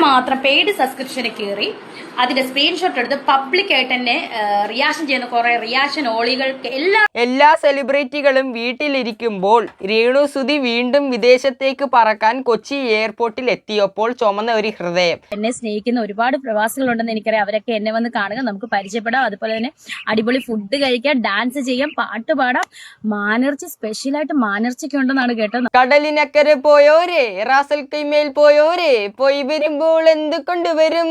മാത്രം പെയ്ഡ് സബ്സ്ക്രിപ്ഷന് കയറി അതിന്റെ സ്ക്രീൻഷോട്ട് എടുത്ത് പബ്ലിക്കായിട്ട് തന്നെ റിയാക്ഷൻ ചെയ്യുന്ന കുറെ റിയാക്ഷൻ ഓളികൾക്ക് എല്ലാ സെലിബ്രിറ്റികളും വീട്ടിലിരിക്കുമ്പോൾ രേണുസുതി വീണ്ടും വിദേശത്തേക്ക് പറക്കാൻ കൊച്ചി എയർപോർട്ടിൽ എത്തിയപ്പോൾ ചുമന്ന ഒരു ഹൃദയം. എന്നെ സ്നേഹിക്കുന്ന ഒരുപാട് പ്രവാസികളുണ്ടെന്ന് എനിക്കറിയാം. അവരൊക്കെ എന്നെ വന്ന് കാണുക, നമുക്ക് പരിചയപ്പെടാം. അതുപോലെ തന്നെ അടിപൊളി ഫുഡ് കഴിക്കാം, ഡാൻസ് ചെയ്യാം, പാട്ട് പാടാം. മാനർച്ചി സ്പെഷ്യലായിട്ട് മാനർച്ചിക്ക് ഉണ്ടെന്നാണ് കേട്ടത്. കടലിനക്കരെ പോയോരേ, റാസൽ കൈമേൽ പോയോരേ, പോയി വരുമ്പോൾ എന്ത് കൊണ്ടുവരും,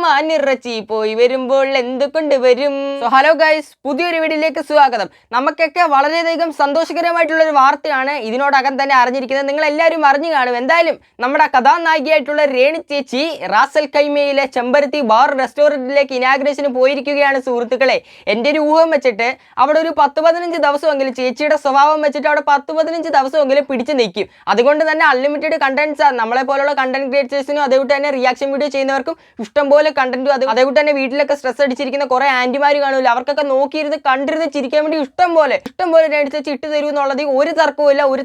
മാനിറച്ചി പോയി വരുമ്പോൾ എന്ത് കൊണ്ടുവരും. ഹലോ ഗൈസ്, പുതിയൊരു വീഡിയോയിലേക്ക് സ്വാഗതം. നമുക്കൊക്കെ വളരെയധികം സന്തോഷകരമായിട്ടുള്ള ഒരു വാർത്തയാണ് ഇതിനോടകം തന്നെ അറിഞ്ഞിരിക്കുന്നത്. നിങ്ങൾ എല്ലാവരും അറിഞ്ഞു കാണും. എന്തായാലും നമ്മുടെ കഥാനായികയായിട്ടുള്ള രേണു ചേച്ചി റാസൽ കൈമയിലെ ചെമ്പരത്തി ബാർ റെസ്റ്റോറൻറ്റിലേക്ക് ഇനാഗ്രേഷന് പോയിരിക്കുകയാണ് സുഹൃത്തുക്കളെ. എൻ്റെ ഒരു ഊഹം വെച്ചിട്ട് അവിടെ ഒരു 10-15 ദിവസമെങ്കിലും ചേച്ചിയുടെ സ്വഭാവം വെച്ചിട്ട് അവിടെ 10-15 ദിവസമെങ്കിലും പിടിച്ചു നിൽക്കും. അതുകൊണ്ട് തന്നെ അൺലിമിറ്റഡ് കണ്ടന്റ്സ് നമ്മളെ പോലുള്ള കണ്ടന്റ് ക്രിയേറ്റേഴ്സിനും അതേപോലെ തന്നെ റിയാക്ഷൻ വീഡിയോ ചെയ്യുന്നവർക്കും ഇഷ്ടംപോലെ കണ്ടന്റും അതേപോലെ തന്നെ വീട്ടിലൊക്കെ സ്ട്രെസ് അടിച്ചിരിക്കുന്ന കുറെ ആന്റിമാർ കാണൂല, അവർക്കൊക്കെ നോക്കിയിരുന്ന് കണ്ടിരുന്ന് ചിരിക്കാൻ വേണ്ടി ഇഷ്ടം പോലെ രേണു ചേച്ചി ഇട്ട് തരൂ എന്നുള്ളത് ഒരു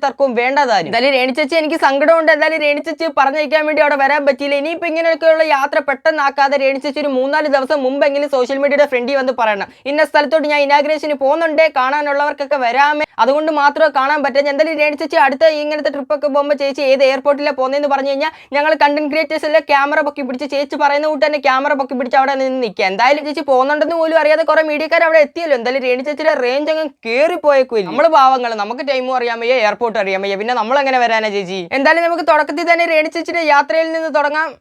തർക്കവും വേണ്ടതായിരുന്നു. എന്തായാലും രേണു ചേച്ചി എനിക്ക് സങ്കടമുണ്ട്. എന്തായാലും രേണു ചേച്ചി പറഞ്ഞയക്കാൻ വേണ്ടി അവിടെ വരാൻ പറ്റിയില്ല. ഇനിയിപ്പോൾ ഇങ്ങനെയൊക്കെയുള്ള യാത്ര പെട്ടെന്നാക്കാതെ രേണു ചേച്ചി ഒരു 3-4 ദിവസം മുമ്പെങ്കിലും സോഷ്യൽ മീഡിയയുടെ ഫ്രണ്ടിൽ വന്ന് പറയണം, ഇന്ന സ്ഥലത്തോട്ട് ഞാൻ ഇനാഗ്രേഷന് പോകുന്നുണ്ട്, കാണാനുള്ളവർക്കൊക്കെ വരാമേ, അതുകൊണ്ട് മാത്രമേ കാണാൻ പറ്റും. എന്തായാലും രേണു ചേച്ചി അടുത്ത ഇങ്ങനത്തെ ട്രിപ്പൊക്കെ പോകുമ്പോൾ ചേച്ചി ഏത് എയർപോർട്ടിലാണ് പോകുന്നതെന്ന് പറഞ്ഞു കഴിഞ്ഞാൽ ഞങ്ങൾ കണ്ടന്റ് ക്രിയേറ്റേഴ്സ് എല്ലാം ക്യാമറ പൊക്കി പിടിച്ച് ചേച്ചി പറയുന്ന കൂട്ട് തന്നെ ക്യാമറ പൊക്കി പിടിച്ച് അവിടെ നിന്ന് നിൽക്കുക. എന്തായാലും ചേച്ചി പോകുന്നുണ്ടെന്ന് പോലും അറിയാതെ കുറെ മീഡിയക്കാർ അവിടെ എത്തിയല്ലോ. എന്തായാലും രേണു ചേച്ചിയുടെ റേഞ്ച് അങ്ങ് കയറി പോയേക്കില്ല. നമ്മൾ പാവങ്ങൾ, നമുക്ക് ടൈമും അറിയാൻ വയ്യ, എയർപോർട്ട് അറിയാൻ വയ്യ, പിന്നെ നമ്മൾ എങ്ങനെ വരാനാ ചേച്ചി? എന്തായാലും നമുക്ക് തുടക്കത്തിൽ തന്നെ രേണു ചേച്ചിയുടെ യാത്രയിൽ നിന്ന് തുടങ്ങാം.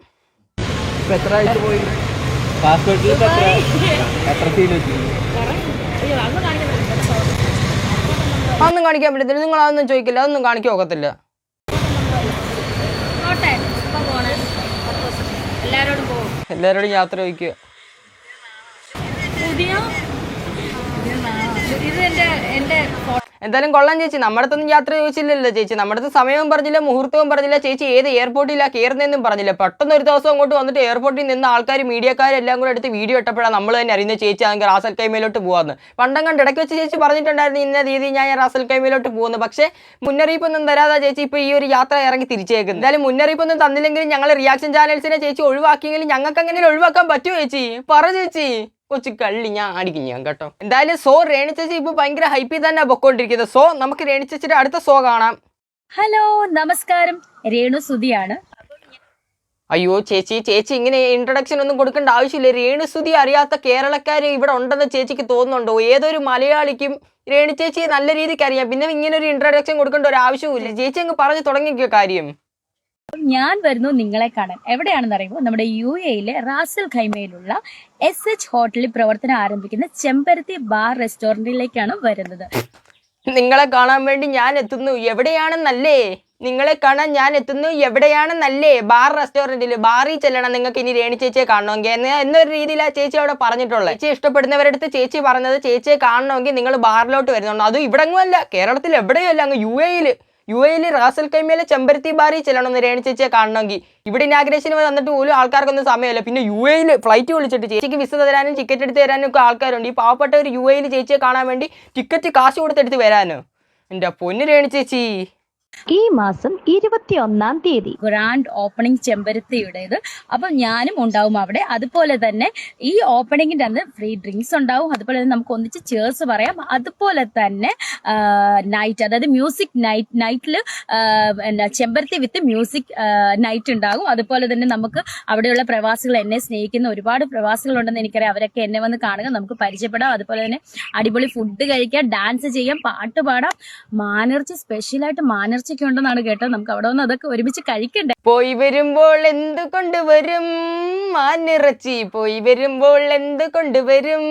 അതൊന്നും കാണിക്കാൻ പറ്റത്തില്ല. നിങ്ങൾ അതൊന്നും ചോദിക്കില്ല, അതൊന്നും കാണിക്കാൻ ഒക്കത്തില്ല. എല്ലാരോടും യാത്ര ചോദിക്കുക. എന്തായാലും കൊള്ളാം ചേച്ചി. നമ്മുടെ അടുത്തൊന്നും യാത്ര ചോദിച്ചില്ലല്ലോ ചേച്ചി. നമ്മുടെ അടുത്ത് സമയവും പറഞ്ഞില്ല, മുഹൂർത്തവും പറഞ്ഞില്ല, ചേച്ചി ഏത് എയർപോർട്ടിലാണ് കയറുന്നതെന്നും പറഞ്ഞില്ല. പെട്ടെന്ന് ഒരു ദിവസം അങ്ങോട്ട് വന്നിട്ട് എയർപോർട്ടിൽ നിന്ന് ആൾക്കാർ മീഡിയക്കാരെല്ലാം കൂടെ എടുത്ത് വീഡിയോ ഇട്ടപ്പോഴാണ് നമ്മൾ തന്നെ അറിയുന്നത് ചേച്ചി അങ്ങനെ റാസൽ കൈമയിലോട്ട് പോകാമെന്ന്. പണ്ടം കണ്ട് ഇടയ്ക്ക് വെച്ച് ചേച്ചി പറഞ്ഞിട്ടുണ്ടായിരുന്നു ഇന്ന രീതി ഞാൻ റാസൽ കൈമയിലോട്ട് പോകുന്നു. പക്ഷേ മുന്നറിയിപ്പൊന്നും തരാതെ ചേച്ചി ഇപ്പോൾ ഈ ഒരു യാത്ര ഇറങ്ങി തിരിച്ചേക്കുന്നു. എന്തായാലും മുന്നറിയിപ്പൊന്നും തന്നില്ലെങ്കിലും ഞങ്ങൾ റിയാക്ഷൻ ചാനൽസിനെ ചേച്ചി ഒഴിവാക്കിയെങ്കിലും ഞങ്ങൾക്ക് അങ്ങനെ ഒഴിവാക്കാൻ പറ്റുമോ ചേച്ചി? പറ ചേച്ചി. കൊച്ചു കള്ളി ഞാൻ അടിക്കും ഞാൻ കേട്ടോ. എന്തായാലും രേണു ചേച്ചി ഇപ്പൊ ഭയങ്കര ഹൈപ്പിൽ തന്നെ പൊക്കോണ്ടിരിക്കുന്നത്. നമുക്ക് രേണു ചേച്ചിയുടെ അടുത്ത കാണാം. ഹലോ നമസ്കാരം, രേണു സുധിയാണ്. അയ്യോ ചേച്ചി ഇങ്ങനെ ഇൻട്രൊഡക്ഷൻ ഒന്നും കൊടുക്കേണ്ട ആവശ്യമില്ല. രേണു സുധി അറിയാത്ത കേരളക്കാർ ഇവിടെ ഉണ്ടെന്ന് ചേച്ചിക്ക് തോന്നുന്നുണ്ടോ? ഏതൊരു മലയാളിക്കും രേണു ചേച്ചി നല്ല രീതിക്ക് അറിയാം. പിന്നെ ഇങ്ങനെ ഒരു ഇൻട്രൊഡക്ഷൻ കൊടുക്കേണ്ട ഒരു ആവശ്യവുമില്ല. ചേച്ചി അങ്ങ് പറഞ്ഞു തുടങ്ങിക്കോ കാര്യം. ഞാൻ വരുന്നു നിങ്ങളെ കാണാൻ. എവിടെയാണെന്ന് അറിയുമ്പോൾ നമ്മുടെ UAE റാസൽ ഖൈമയിലുള്ള SH ഹോട്ടലിൽ പ്രവർത്തനം ആരംഭിക്കുന്ന ചെമ്പരത്തി ബാർ റെസ്റ്റോറന്റിലേക്കാണ് വരുന്നത്. നിങ്ങളെ കാണാൻ വേണ്ടി ഞാൻ എത്തുന്നു, എവിടെയാണെന്നല്ലേ? നിങ്ങളെ കാണാൻ ഞാൻ എത്തുന്നു, എവിടെയാണെന്നല്ലേ? ബാർ റെസ്റ്റോറന്റിൽ, ബാറിൽ ചെല്ലണം നിങ്ങൾക്ക് ഇനി രേണു ചേച്ചിയെ കാണണമെങ്കിൽ എന്നൊരു രീതിയിലാണ് ചേച്ചി അവിടെ പറഞ്ഞിട്ടുള്ളത്. ചേച്ചി ഇഷ്ടപ്പെടുന്നവരടുത്ത് ചേച്ചി പറഞ്ഞത് ചേച്ചിയെ കാണണമെങ്കിൽ നിങ്ങൾ ബാറിലോട്ട് വരുന്നുണ്ടോ? അതും ഇവിടെങ്ങും അല്ല, കേരളത്തിൽ എവിടെയും അല്ല, അങ്ങ് UAE റാസൽ കൈമയിലെ ചെമ്പരത്തി ബാറിൽ ചെല്ലണമെന്ന് രേണു ചേച്ചിയെ കാണണമെങ്കിൽ. ഇവിടെ ഇനാഗ്രേഷന് വന്നിട്ട് പോലും ആൾക്കാർക്കൊന്നും സമയമല്ല. പിന്നെ UAE ഫ്ലൈറ്റ് വിളിച്ചിട്ട് ചേച്ചിക്ക് വിസ തരാനും ടിക്കറ്റ് എടുത്ത് തരാനും ഒക്കെ ആൾക്കാരുണ്ട്. ഈ പാവപ്പെട്ട ഒരു UAE ചേച്ചിയെ കാണാൻ വേണ്ടി ടിക്കറ്റ് കാശ് കൊടുത്തെടുത്ത് വരാനോ? എൻ്റെ പൊന്നു രേണു ചേച്ചി. ഈ മാസം 21-ാം തീയതി ഗ്രാൻഡ് ഓപ്പണിംഗ് ചെമ്പരത്തിയുടേത്. അപ്പം ഞാനും ഉണ്ടാവും അവിടെ. അതുപോലെ തന്നെ ഈ ഓപ്പണിംഗിന്റെ അന്ന് ഫ്രീ ഡ്രിങ്ക്സ് ഉണ്ടാവും. അതുപോലെ തന്നെ നമുക്ക് ഒന്നിച്ച് ചേർസ് പറയാം. അതുപോലെ തന്നെ നൈറ്റ്, അതായത് മ്യൂസിക് നൈറ്റിൽ ചെമ്പരത്തി വിത്ത് മ്യൂസിക് നൈറ്റ് ഉണ്ടാകും. അതുപോലെ തന്നെ നമുക്ക് അവിടെയുള്ള പ്രവാസികൾ, എന്നെ സ്നേഹിക്കുന്ന ഒരുപാട് പ്രവാസികളുണ്ടെന്ന് എനിക്കറിയാം. അവരൊക്കെ എന്നെ വന്ന് കാണുക, നമുക്ക് പരിചയപ്പെടാം. അതുപോലെ തന്നെ അടിപൊളി ഫുഡ് കഴിക്കാം, ഡാൻസ് ചെയ്യാം, പാട്ട് പാടാം. മാനർച്ചി സ്പെഷ്യലായിട്ട് മാനർച്ചി ഉണ്ടെന്നാണ് കേട്ടത്. നമുക്ക് അവിടെ വന്ന് അതൊക്കെ ഒരുമിച്ച് കഴിക്കണ്ടേ. പോയി വരുമ്പോൾ എന്ത് കൊണ്ടുവരും, മാനിറച്ചി പോയി വരുമ്പോൾ എന്ത് കൊണ്ടുവരും.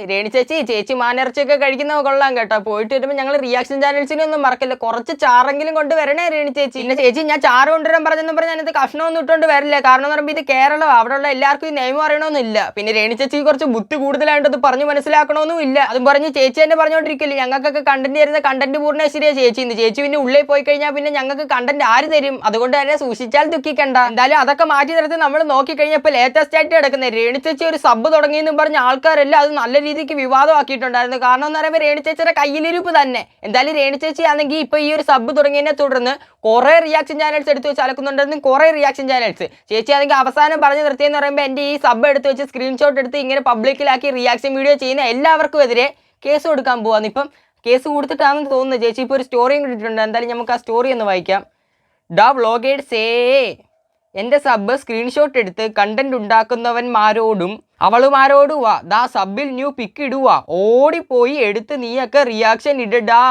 രേണു ചേച്ചി മാനിറച്ചിയൊക്കെ കഴിക്കുന്നത് കൊള്ളാം കേട്ടോ. പോയിട്ട് വരുമ്പോൾ ഞങ്ങൾ റിയാക്ഷൻ ചാനൽസിനൊന്നും മറക്കില്ല, കുറച്ച് ചാറെങ്കിലും കൊണ്ടുവരണേ രേണു ചേച്ചി. പിന്നെ ചേച്ചി ഞാൻ ചാറ് കൊണ്ടുവരാൻ പറഞ്ഞെന്നും പറഞ്ഞാൽ അതിനകത്ത് കഷ്ണമൊന്നും ഇട്ടുകൊണ്ട് വരില്ല. കാരണം എന്ന് പറയുമ്പോൾ ഇത് കേരളം, അവിടെയുള്ള എല്ലാവർക്കും ഈ നിയമം അറിയണമെന്നില്ല. പിന്നെ രേണു ചേച്ചി കുറച്ച് ബുദ്ധി കൂടുതലായിട്ട് അത് പറഞ്ഞു മനസ്സിലാക്കണമെന്നും ഇല്ല. അതും പറഞ്ഞ് ചേച്ചി തന്നെ പറഞ്ഞുകൊണ്ടിരിക്കില്ല ഞങ്ങൾക്കൊക്കെ കണ്ടന്റ് തരുന്ന കണ്ടന്റ് പൂർണ്ണേശ്വരിയാ ചേച്ചി. ചേച്ചി പിന്നെ ഉള്ളിൽ പോയി കഴിഞ്ഞാൽ പിന്നെ ഞങ്ങൾക്ക് കണ്ടന്റ് ആര് തരും? അതുകൊണ്ട് തന്നെ സൂക്ഷിച്ചാൽ ദുഃഖിക്കണ്ട. എന്തായാലും അതൊക്കെ മാറ്റി നിർത്തി നമ്മൾ നോക്കിക്കഴിഞ്ഞപ്പോൾ ലേറ്റസ്റ്റ് ആയിട്ട് കിടക്കുന്നത് രേണു ചേച്ചി ഒരു സബ് തുടങ്ങിയെന്നും പറഞ്ഞ ആൾക്കാരെല്ലാം അത് നല്ല രീതിക്ക് വിവാദമാക്കിയിട്ടുണ്ടായിരുന്നു. കാരണം എന്ന് പറയുമ്പോൾ രേണു ചേച്ചിയുടെ കയ്യിലിരിപ്പ് തന്നെ. എന്തായാലും രേണു ചേച്ചി ആണെങ്കിൽ ഇപ്പോൾ ഈ ഒരു സബ് തുടങ്ങിയതിനെ തുടർന്ന് കുറേ റിയാക്ഷൻ ചാനൽസ് എടുത്ത് വെച്ച് അലക്കുന്നുണ്ടെന്നും കുറേ റിയാക്ഷൻ ചാനൽസ്. ചേച്ചി ആണെങ്കിൽ അവസാനം പറഞ്ഞു നിർത്തിയെന്ന് പറയുമ്പോൾ എൻ്റെ ഈ സബ് എടുത്ത് വെച്ച് സ്ക്രീൻഷോട്ട് എടുത്ത് ഇങ്ങനെ പബ്ലിക്കിലാക്കി റിയാക്ഷൻ വീഡിയോ ചെയ്യുന്ന എല്ലാവർക്കും എതിരെ കേസ് കൊടുക്കാൻ പോവാന്ന്. ഇപ്പം കേസ് കൊടുത്തിട്ടാണെന്ന് തോന്നുന്നു. ചേച്ചി ഇപ്പോൾ ഒരു സ്റ്റോറിയും കിട്ടിയിട്ടുണ്ട്. എന്തായാലും നമുക്ക് ആ സ്റ്റോറി ഒന്ന് വായിക്കാം. ഡ വ്ളോഗേഴ്സേ, എൻ്റെ സബ് സ്ക്രീൻഷോട്ട് എടുത്ത് കണ്ടന്റ് ഉണ്ടാക്കുന്നവന്മാരോടും അവളുമാരോടുവാ ദാ സബിൽ ന്യൂ പിക്ക് ഇടുവാ, ഓടിപ്പോയി എടുത്ത് നീയൊക്കെ റിയാക്ഷൻ ഇടടാ.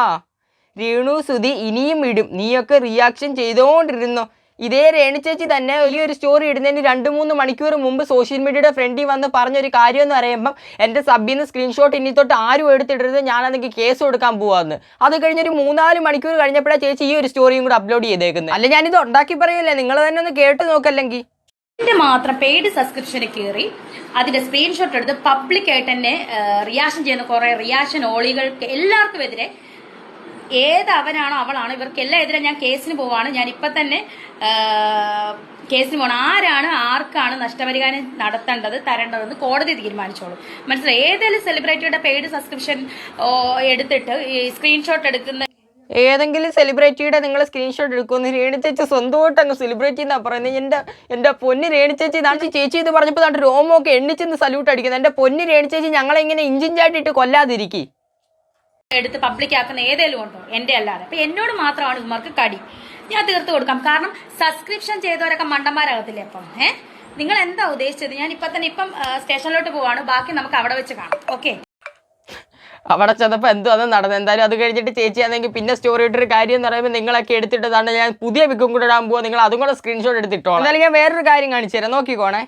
രേണു സുധി ഇനിയും ഇടും, നീയൊക്കെ റിയാക്ഷൻ ചെയ്തോണ്ടിരുന്നോ. ഇതേ രേണു ചേച്ചി തന്നെ ഈ ഒരു സ്റ്റോറി ഇടുന്നതിന് 2-3 മണിക്കൂർ മുമ്പ് സോഷ്യൽ മീഡിയയുടെ ഫ്രണ്ടിൽ വന്ന് പറഞ്ഞൊരു കാര്യം എന്ന് പറയുമ്പം എൻ്റെ സബിൽ നിന്ന് സ്ക്രീൻഷോട്ട് ഇനി തൊട്ട് ആരും എടുത്തിടരുത്, ഞാനതെങ്കിൽ കേസ് കൊടുക്കാൻ പോവാന്ന്. അത് കഴിഞ്ഞൊരു 3-4 മണിക്കൂർ കഴിഞ്ഞപ്പോഴാണ് ചേച്ചി ഈ ഒരു സ്റ്റോറിയും കൂടെ അപ്ലോഡ് ചെയ്തേക്കുന്നത്. അല്ല ഞാനിത് ഉണ്ടാക്കി പറയല്ലേ, നിങ്ങൾ തന്നെ ഒന്ന് കേട്ട് നോക്കല്ലെങ്കിൽ. എന്റെ മാത്രം പെയ്ഡ് സബ്സ്ക്രിപ്ഷന് കയറി അതിന്റെ സ്ക്രീൻഷോട്ട് എടുത്ത് പബ്ലിക് തന്നെ റിയാക്ഷൻ ചെയ്യുന്ന കുറെ റിയാക്ഷൻ ഓളികൾക്ക് എല്ലാവർക്കും എതിരെ ഏത് അവനാണോ അവളാണോ ഇവർക്കെല്ലാം എതിരെ ഞാൻ കേസിന് പോവാണ്. ഞാൻ ഇപ്പൊ തന്നെ കേസിന് പോകണം. ആർക്കാണ് നഷ്ടപരിഹാരം നടത്തേണ്ടത് തരേണ്ടതെന്ന് കോടതി തീരുമാനിച്ചോളും. മനസ്സിലായി? ഏതെങ്കിലും സെലിബ്രിറ്റിയുടെ പെയ്ഡ് സബ്സ്ക്രിപ്ഷൻ എടുത്തിട്ട് ഈ സ്ക്രീൻഷോട്ട് എടുക്കുന്ന ഏതെങ്കിലും സെലിബ്രിറ്റിയുടെ നിങ്ങൾ സ്ക്രീൻഷോട്ട് എടുക്കുമെന്ന് രേണു ചേച്ചി സ്വന്തമായിട്ട് അങ്ങ് സെലിബ്രിറ്റി എന്നാ പറയുന്നത്. എൻ്റെ പൊന്ന് രേണു ചേച്ചി, നാട്ടിൽ ചേച്ചി ഇത് പറഞ്ഞപ്പോൾ നാട്ടിൽ രോമൊക്കെ എണ്ണിച്ചെന്ന് സല്യൂട്ട് അടിക്കുന്നത്. എൻ്റെ പൊന്ന് രേണു ചേച്ചി, ഞങ്ങളെ ഇങ്ങനെ ഇഞ്ചിഞ്ചായിട്ടിട്ട് കൊല്ലാതിരിക്കി. എടുത്ത് പബ്ലിക് ആക്കുന്ന ഏതെങ്കിലും ഉണ്ടോ? എന്റെ അല്ലാതെ. അപ്പൊ എന്നോട് മാത്രമാണ് ഇവർക്ക് കടി. ഞാൻ തീർത്ത് കൊടുക്കാം. കാരണം സബ്സ്ക്രിപ്ഷൻ ചെയ്തവരൊക്കെ മണ്ടന്മാരാകത്തില്ലേ? അപ്പം നിങ്ങൾ എന്താ ഉദ്ദേശിച്ചത്? ഞാൻ ഇപ്പം സ്റ്റേഷനിലോട്ട് പോവാണ്. ബാക്കി നമുക്ക് അവിടെ വെച്ച് കാണാം. ഓക്കെ? അവിടെ ചെന്നപ്പോൾ എന്തോ അത് നടന്നു. എന്തായാലും അത് കഴിഞ്ഞിട്ട് ചേച്ചി ആണെങ്കിൽ പിന്നെ സ്റ്റോറി ഇട്ടൊരു കാര്യം എന്ന് പറയുമ്പോൾ നിങ്ങളൊക്കെ എടുത്തിട്ടതാണ് ഞാൻ പുതിയ വിക്കും കൂടെ ഇടാൻ പോവാ, നിങ്ങൾ അതും കൂടെ സ്ക്രീൻഷോട്ട് എടുത്തിട്ടോ. എന്തായാലും ഞാൻ വേറൊരു കാര്യം കാണിച്ചു തരാം, നോക്കിക്കോണേ.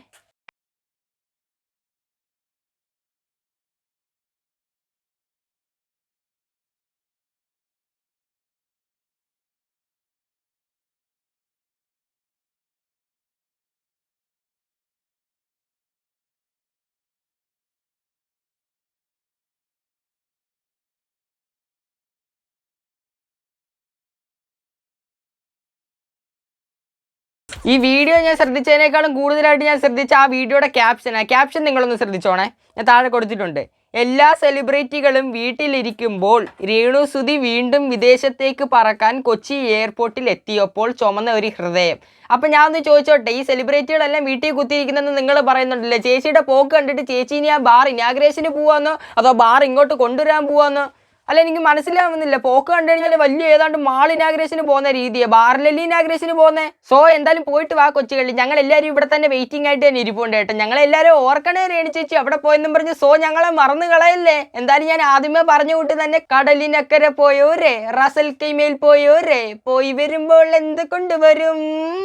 ഈ വീഡിയോ ഞാൻ ശ്രദ്ധിച്ചതിനേക്കാളും കൂടുതലായിട്ട് ഞാൻ ശ്രദ്ധിച്ച ആ വീഡിയോയുടെ ക്യാപ്ഷൻ നിങ്ങളൊന്ന് ശ്രദ്ധിച്ചോണേ. ഞാൻ താഴെ കൊടുത്തിട്ടുണ്ട്. എല്ലാ സെലിബ്രിറ്റികളും വീട്ടിലിരിക്കുമ്പോൾ രേണു സുധി വീണ്ടും വിദേശത്തേക്ക് പറക്കാൻ കൊച്ചി എയർപോർട്ടിൽ എത്തിയപ്പോൾ ചുമന്ന ഒരു ഹൃദയം. അപ്പം ഞാൻ ഒന്ന് ചോദിച്ചോട്ടെ, ഈ സെലിബ്രിറ്റികളെല്ലാം വീട്ടിൽ കുത്തിയിരിക്കുന്നെന്ന് നിങ്ങൾ പറയുന്നുണ്ടല്ലേ, ചേച്ചിയുടെ പോക്ക് കണ്ടിട്ട് ചേച്ചി ഇനി ആ ബാർ ഇനാഗ്രേഷന് പോവാന്നോ അതോ ബാർ ഇങ്ങോട്ട് കൊണ്ടുവരാൻ പോവാന്നോ? അല്ല, എനിക്ക് മനസ്സിലാവുന്നില്ല. പോക്ക് കണ്ടു കഴിഞ്ഞാൽ വലിയ ഏതാണ്ട് മാൾ ഇനാഗ്രേഷന് പോകുന്ന രീതിയാണ്, ബാറിലല്ലേ ഇനാഗ്രേഷന് പോകുന്നത്. സോ എന്തായാലും പോയിട്ട് വാ കൊച്ചുകളിൽ. ഞങ്ങൾ എല്ലാവരും ഇവിടെ തന്നെ വെയിറ്റിംഗ് ആയിട്ട് തന്നെ ഇരിപ്പുണ്ട് കേട്ടോ. ഞങ്ങളെല്ലാവരും ഓർക്കണേ രേണു ചേച്ചി അവിടെ പോയെന്നും പറഞ്ഞ് സോ ഞങ്ങളെ മറന്നു കളയല്ലേ. എന്തായാലും ഞാൻ ആദ്യമേ പറഞ്ഞു കൂട്ടി തന്നെ, കടലിനക്കരെ പോയോരേ റസൽ കൈമേൽ പോയോരേ പോയി വരുമ്പോൾ എന്ത് കൊണ്ടുവരും,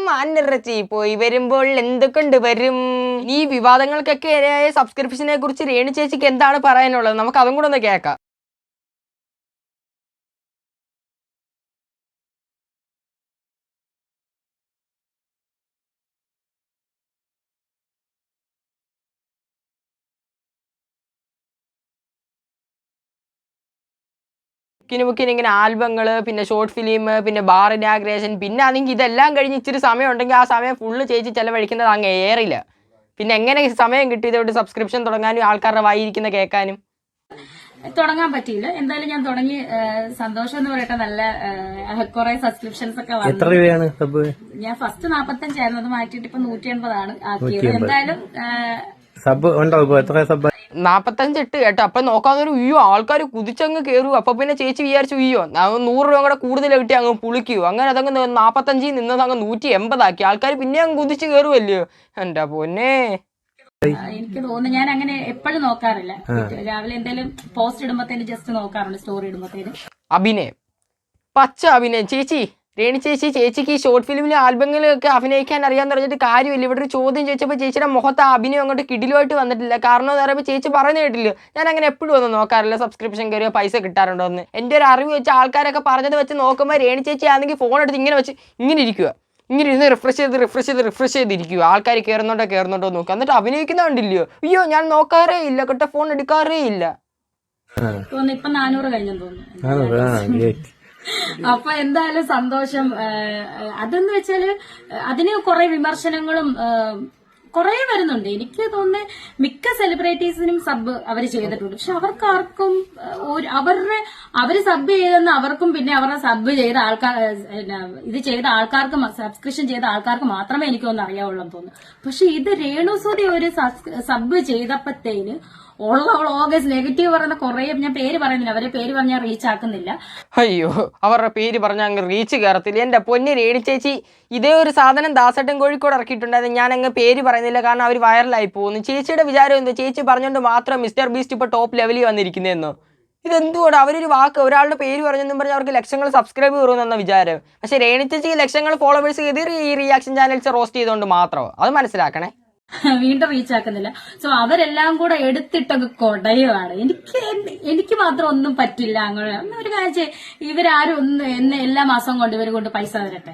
മാനിറച്ചി പോയി വരുമ്പോൾ എന്ത് കൊണ്ടുവരും. ഈ വിവാദങ്ങൾക്കൊക്കെ ഇരയായ സബ്സ്ക്രിപ്ഷനെ കുറിച്ച് രേണു ചേച്ചിക്ക് എന്താണ് പറയാനുള്ളത്? നമുക്ക് അതും കൂടെ ഒന്ന് കേൾക്കാം. ബുക്കിന് ഇങ്ങനെ ആൽബങ്ങൾ, പിന്നെ ഷോർട്ട് ഫിലിം, പിന്നെ ബാർ ഇനാഗ്രേഷൻ, പിന്നെ ആണെങ്കിൽ ഇതെല്ലാം കഴിഞ്ഞ് ഇച്ചിരി സമയം ഉണ്ടെങ്കിൽ ആ സമയം ഫുള്ള് ചേച്ചി ചിലവഴിക്കുന്നത് അങ്ങ് ഏറില്ല. പിന്നെ എങ്ങനെ സമയം കിട്ടി ഇതോട്ട് സബ്സ്ക്രിപ്ഷൻ തുടങ്ങാനും ആൾക്കാരുടെ വായിരിക്കുന്ന കേൾക്കാനും? തുടങ്ങാൻ പറ്റിയില്ല. എന്തായാലും ഞാൻ തുടങ്ങി. സന്തോഷം എന്ന് പറയട്ടെ, നല്ല കുറെ സബ്സ്ക്രിപ്ഷൻസ് ഒക്കെ വന്നു. എത്ര രൂപയാണ് സബ്? ഞാൻ ഫസ്റ്റ് 45 ആയിരുന്നു, അത് മാറ്റിയിട്ട് ഇപ്പൊ 180 ആക്കിയത്. എന്തായാലും സബ് ഉണ്ടോ? എത്ര സബ്? 45 ഇട്ട് കേട്ടോ. അപ്പൊ നോക്കാതൊരു ഉയ്യോ ആൾക്കാർ കുതിച്ചങ്ങ് കയറും. അപ്പൊ പിന്നെ ചേച്ചി വിചാരിച്ചു ഉയ്യോ 100 രൂപ കൂടെ കൂടുതൽ കിട്ടി അങ്ങ് പുളിക്കൂ. അങ്ങനെ അതങ്ങ് 45 നിന്നത് അങ്ങ് 180 ആക്കി. ആൾക്കാർ പിന്നെ അങ്ങ് കുതിച്ച് കയറുമല്ലയോ. എന്റെ പൊന്നെ, എനിക്ക് തോന്നുന്നു ഞാൻ അങ്ങനെ എപ്പോഴും നോക്കാറില്ല. രാവിലെ എന്തെങ്കിലും പോസ്റ്റ് ഇടുമ്പോഴത്തേന് ജസ്റ്റ് നോക്കാറുണ്ട്, സ്റ്റോറി ഇടുമ്പോഴത്തേന്. അഭിനയം, പച്ച അഭിനയം. ചേച്ചി രേണു ചേച്ചിക്ക് ഈ ഷോർട്ട് ഫിലിമിലും ആൽബങ്ങളിലൊക്കെ അഭിനയിക്കാൻ അറിയാന്ന് പറഞ്ഞിട്ട് കാര്യമില്ല. ഇവിടെ ഒരു ചോദ്യം ചോദിച്ചപ്പോൾ ചേച്ചിയുടെ മുഖത്ത് ആ അഭിനയം അങ്ങോട്ട് കിടിലുമായിട്ട് വന്നിട്ടില്ല. കാരണം എന്ന് പറയുമ്പോൾ ചേച്ചി പറഞ്ഞു കേട്ടില്ല, ഞാൻ അങ്ങനെ എപ്പോഴും ഒന്നും നോക്കാറില്ല സബ്സ്ക്രിപ്ഷൻ കയറിയോ പൈസ കിട്ടാറുണ്ടോ എന്ന്. എൻ്റെ ഒരു അറിവ് വെച്ച് ആൾക്കാരൊക്കെ പറഞ്ഞത് വെച്ച് നോക്കുമ്പോൾ രേണു ചേച്ചി ആണെങ്കിൽ ഫോൺ എടുത്ത് ഇങ്ങനെ വെച്ച് ഇങ്ങനെ ഇരിക്കുക, ഇങ്ങനെ ഇരുന്ന് റിഫ്രഷ് ചെയ്തിരിക്കുക. ആൾക്കാർ കയറുന്നുണ്ടോ നോക്കുക, എന്നിട്ട് അഭിനയിക്കുന്ന കണ്ടില്ലയോ. അയ്യോ ഞാൻ നോക്കാറേ ഇല്ല കേട്ടോ, ഫോൺ എടുക്കാറേ ഇല്ല. ഇപ്പൊ 400 കഴിഞ്ഞെന്ന് തോന്നുന്നു. അപ്പൊ എന്തായാലും സന്തോഷം. അതെന്ന് വെച്ചാല് അതിന് കുറെ വിമർശനങ്ങളും കുറെ വരുന്നുണ്ട്. എനിക്ക് തോന്നുന്നത് മിക്ക സെലിബ്രിറ്റീസിനും സബ് അവർ ചെയ്തിട്ടുണ്ട്. പക്ഷെ അവർക്കാർക്കും അവര് സബ് ചെയ്തെന്ന് അവർക്കും പിന്നെ അവരുടെ സബ് ചെയ്ത ആൾക്കാർ ഇത് ചെയ്ത ആൾക്കാർക്ക് സബ്സ്ക്രിപ്ഷൻ ചെയ്ത ആൾക്കാർക്ക് മാത്രമേ എനിക്കൊന്നും അറിയാവുള്ളൂ തോന്നുന്നു. പക്ഷെ ഇത് രേണുസുതി ഒരു സബ് ചെയ്തപ്പോഴത്തേന് ഉള്ള വ്ളോഗേഴ്സ് നെഗറ്റീവ് പറയുന്ന കുറെ, ഞാൻ പേര് പറയുന്നില്ല, അവരെ പേര് പറഞ്ഞാൽ റീച്ച് ആക്കുന്നില്ല. അയ്യോ, അവരുടെ പേര് പറഞ്ഞാൽ അങ്ങ് റീച്ച് കയറത്തില്ല. എൻ്റെ പൊന്നി രേണു ചേച്ചി, ഇതേ ഒരു സാധനം ദാസേട്ടൻ കോഴിക്കോട് ഇറക്കിയിട്ടുണ്ടായിരുന്നു. ഞാൻ അങ്ങ് പേര് പറയുന്നില്ല, കാരണം അവർ വൈറലായി പോകുന്നു. ചേച്ചിയുടെ വിചാരം എന്തോ, ചേച്ചി പറഞ്ഞുകൊണ്ട് മാത്രം മിസ്റ്റർ ബീസ്റ്റ് ഇപ്പോൾ ടോപ്പ് ലെവലിൽ വന്നിരിക്കുന്നതെന്നോ? ഇതെന്തുകൊണ്ട് അവരൊരു വാക്ക് ഒരാളുടെ പേര് പറഞ്ഞെന്നും പറഞ്ഞാൽ അവർക്ക് ലക്ഷങ്ങൾ സബ്സ്ക്രൈബ് കയറുമെന്ന വിചാരം. പക്ഷേ രേണു ചേച്ചിക്ക് ലക്ഷങ്ങൾ ഫോളോവേഴ്സ് ചെയ്ത് ഈ റിയാക്ഷൻ ചാനൽസ് റോസ്റ്റ് ചെയ്തുകൊണ്ട് മാത്രമോ? അത് മനസ്സിലാക്കണേ. വീണ്ടും റീച്ച് ആക്കുന്നില്ല. സോ അവരെല്ലാം കൂടെ എടുത്തിട്ടൊക്കെ കൊടയുവാണ്. എനിക്ക് മാത്രം ഒന്നും പറ്റില്ല. അങ്ങനെ ഒരു കാര്യം, ഇവരാരും എന്നെ എല്ലാ മാസവും കൊണ്ട് ഇവർ കൊണ്ട് പൈസ തരട്ടെ.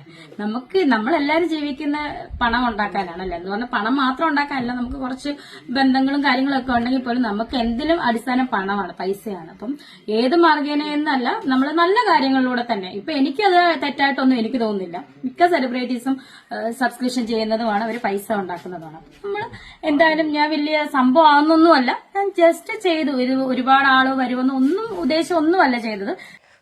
നമ്മളെല്ലാരും ജീവിക്കുന്ന പണം ഉണ്ടാക്കാനാണല്ലോ. എന്ന് പറഞ്ഞാൽ പണം മാത്രം ഉണ്ടാക്കാനല്ല, നമുക്ക് കുറച്ച് ബന്ധങ്ങളും കാര്യങ്ങളും ഒക്കെ ഉണ്ടെങ്കിൽ പോലും നമുക്ക് എന്തിനും അടിസ്ഥാനം പണമാണ്, പൈസയാണ്. അപ്പം ഏത് മാർഗേന എന്നല്ല, നമ്മൾ നല്ല കാര്യങ്ങളിലൂടെ തന്നെ. ഇപ്പൊ എനിക്കത് തെറ്റായിട്ടൊന്നും എനിക്ക് തോന്നുന്നില്ല. മിക്ക സെലിബ്രിറ്റീസും സബ്സ്ക്രിപ്ഷൻ ചെയ്യുന്നതുമാണ്, അവർ പൈസ ഉണ്ടാക്കുന്നതാണ്. നമ്മൾ എന്തായാലും ഞാൻ വലിയ സംഭവം ആവുന്നൊന്നുമല്ല, ഞാൻ ജസ്റ്റ് ചെയ്തു. ഒരുപാട് ആള് വരുമെന്ന് ഉദ്ദേശം ഒന്നുമല്ല ചെയ്തത്.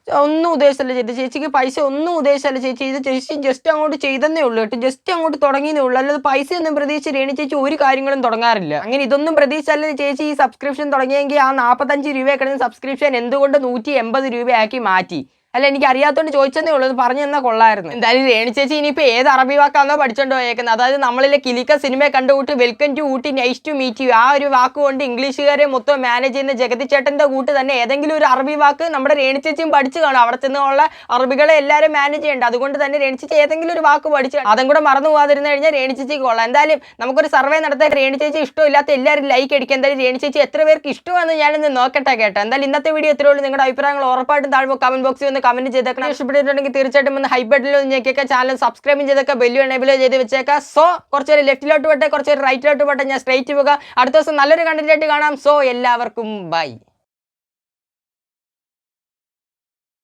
ഒന്നും ഉദ്ദേശമല്ല ചെയ്തത് ചേച്ചിക്ക്, പൈസ ഒന്നും ഉദ്ദേശമല്ല ചേച്ചി. ഇത് ചേച്ചി ജസ്റ്റ് അങ്ങോട്ട് ചെയ്തതേ ഉള്ളൂ കേട്ടോ, ജസ്റ്റ് അങ്ങോട്ട് തുടങ്ങിയതേ ഉള്ളൂ. അല്ലാതെ പൈസ ഒന്നും പ്രതീക്ഷിച്ച് രേണു ചേച്ചി ഒരു കാര്യങ്ങളും തുടങ്ങാറില്ല. അങ്ങനെ ഇതൊന്നും പ്രതീക്ഷിച്ചല്ലേ ചേച്ചി ഈ സബ്സ്ക്രിപ്ഷൻ തുടങ്ങിയെങ്കിൽ ആ 45 രൂപ കിടന്ന സബ്സ്ക്രിപ്ഷൻ എന്തുകൊണ്ട് 180 രൂപയാക്കി മാറ്റി? അല്ല, എനിക്ക് അറിയാത്തോണ്ട് ചോദിച്ചതേ ഉള്ളൂ, പറഞ്ഞു തന്നാൽ കൊള്ളായിരുന്നു. എന്തായാലും രേണു ചേച്ചി ഇനിയിപ്പോൾ ഏത് അറബി വാക്കാണോ പഠിച്ചോണ്ട് പോയേക്കുന്നത്, അതായത് നമ്മളിലെ കിലിക്ക സിനിമ കണ്ടുകൂട്ടി welcome to Ooty, nice to meet you, ആ ഒരു വാക്ക് കൊണ്ട് ഇംഗ്ലീഷുകാരെ മൊത്തം മാനേജ് ചെയ്യുന്ന ജഗതി ചേട്ടന്റെ കൂട്ട് തന്നെ ഏതെങ്കിലും ഒരു അറബി വാക്ക് നമ്മുടെ രേണു ചേച്ചിയും പഠിച്ചു കാണും. അവിടെ ചെന്നുള്ള അറബികളെ എല്ലാവരും മാനേജ് ചെയ്യേണ്ട. അതുകൊണ്ട് തന്നെ രേണു ചേച്ചി ഏതെങ്കിലും ഒരു വാക്ക് പഠിച്ചു, അതും കൂടെ മറന്നു പോകാതിരുന്നു കഴിഞ്ഞാൽ രേണു ചേച്ചിക്ക് കൊള്ളാം. എന്തായാലും നമുക്കൊരു സർവേ നടത്താൻ രേണു ചേച്ചി ഇഷ്ടമില്ലാത്ത എല്ലാവരും ലൈക്ക് അടിക്കുക. എന്തായാലും രേണു ചേച്ചി എത്ര പേർക്ക് ഇഷ്ടമാണെന്ന് ഞാനിന്ന് നോക്കട്ടെ കേട്ടോ. എന്തായാലും ഇന്നത്തെ വീഡിയോ എത്രയേ ഉള്ളൂ. നിങ്ങളുടെ അഭിപ്രായങ്ങൾ ഉറപ്പായിട്ടും താഴെ കമന്റ് ബോക്സിൽ ഒന്ന് കമന്റ് ചെയ്തേക്കണം. ഇഷ്ടപ്പെട്ടിട്ടുണ്ടെങ്കിൽ തീർച്ചയായിട്ടും ഒന്ന് ഹൈ ബട്ടണിൽ ഒന്ന് ഞെക്കിയൊക്കെ ചാനൽ സബ്സ്ക്രൈബ് ചെയ്തൊക്കെ ബെല്ലും എനേബിൾ ചെയ്ത് വെച്ചേക്കാം. സോ കുറച്ചൊരു ലെഫ്റ്റിലോട്ട് പോട്ടെ, കുറച്ചൊരു റൈറ്റിലോട്ട് പോട്ടെ, ഞാൻ സ്ട്രൈറ്റ് പോകുക. അടുത്ത ദിവസം നല്ലൊരു കണ്ടന്റ് ആയിട്ട് കാണാം. സോ എല്ലാവർക്കും ബൈ.